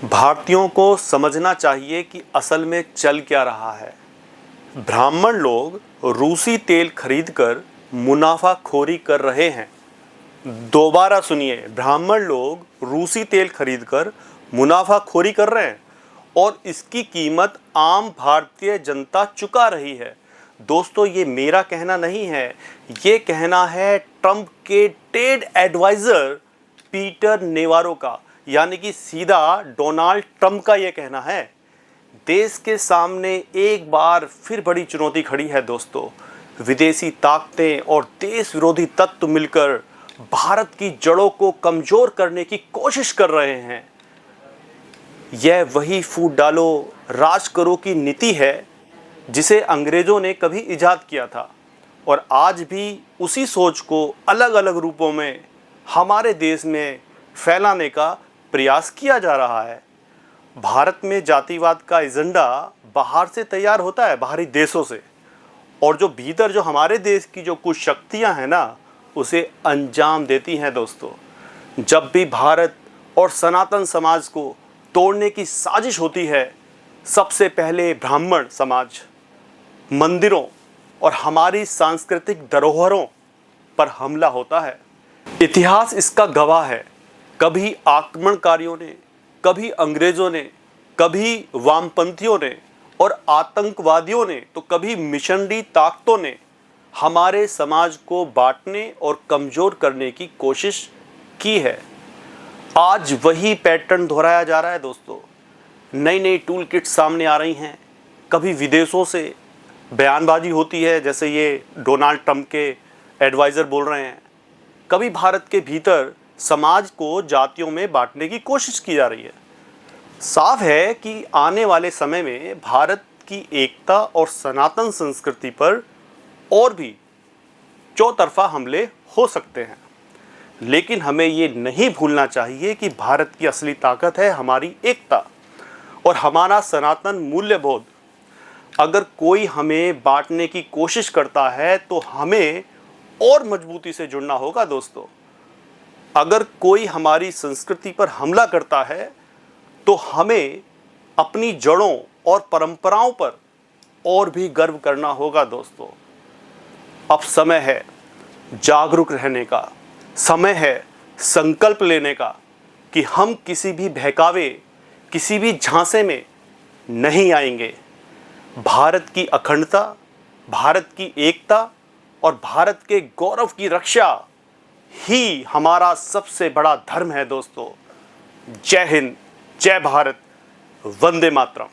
भारतीयों को समझना चाहिए कि असल में चल क्या रहा है। ब्राह्मण लोग रूसी तेल खरीदकर मुनाफाखोरी कर रहे हैं। दोबारा सुनिए, ब्राह्मण लोग रूसी तेल खरीदकर मुनाफाखोरी कर रहे हैं और इसकी कीमत आम भारतीय जनता चुका रही है। दोस्तों, ये मेरा कहना नहीं है, ये कहना है ट्रंप के ट्रेड एडवाइजर पीटर नेवारो का, यानी कि सीधा डोनाल्ड ट्रंप का ये कहना है। देश के सामने एक बार फिर बड़ी चुनौती खड़ी है दोस्तों। विदेशी ताकतें और देश विरोधी तत्व मिलकर भारत की जड़ों को कमजोर करने की कोशिश कर रहे हैं। यह वही फूट डालो राज करो की नीति है जिसे अंग्रेजों ने कभी इजाद किया था और आज भी उसी सोच को अलग अलग रूपों में हमारे देश में फैलाने का प्रयास किया जा रहा है। भारत में जातिवाद का एजेंडा बाहर से तैयार होता है, बाहरी देशों से, और जो भीतर जो हमारे देश की जो कुछ शक्तियां हैं ना, उसे अंजाम देती हैं दोस्तों। जब भी भारत और सनातन समाज को तोड़ने की साजिश होती है, सबसे पहले ब्राह्मण समाज, मंदिरों और हमारी सांस्कृतिक धरोहरों पर हमला होता है। इतिहास इसका गवाह है। कभी आक्रमणकारियों ने, कभी अंग्रेजों ने, कभी वामपंथियों ने और आतंकवादियों ने, तो कभी मिशनरी ताकतों ने हमारे समाज को बांटने और कमजोर करने की कोशिश की है। आज वही पैटर्न दोहराया जा रहा है दोस्तों। नई नई टूल किट सामने आ रही हैं। कभी विदेशों से बयानबाजी होती है, जैसे ये डोनाल्ड ट्रंप के एडवाइज़र बोल रहे हैं। कभी भारत के भीतर समाज को जातियों में बांटने की कोशिश की जा रही है। साफ है कि आने वाले समय में भारत की एकता और सनातन संस्कृति पर और भी चौतरफा हमले हो सकते हैं, लेकिन हमें ये नहीं भूलना चाहिए कि भारत की असली ताकत है हमारी एकता और हमारा सनातन मूल्यबोध। अगर कोई हमें बांटने की कोशिश करता है तो हमें और मजबूती से जुड़ना होगा दोस्तों। अगर कोई हमारी संस्कृति पर हमला करता है तो हमें अपनी जड़ों और परंपराओं पर और भी गर्व करना होगा दोस्तों। अब समय है जागरूक रहने का, समय है संकल्प लेने का कि हम किसी भी बहकावे, किसी भी झांसे में नहीं आएंगे। भारत की अखंडता, भारत की एकता और भारत के गौरव की रक्षा ही हमारा सबसे बड़ा धर्म है दोस्तों। जय हिंद, जय भारत, वंदे मातरम।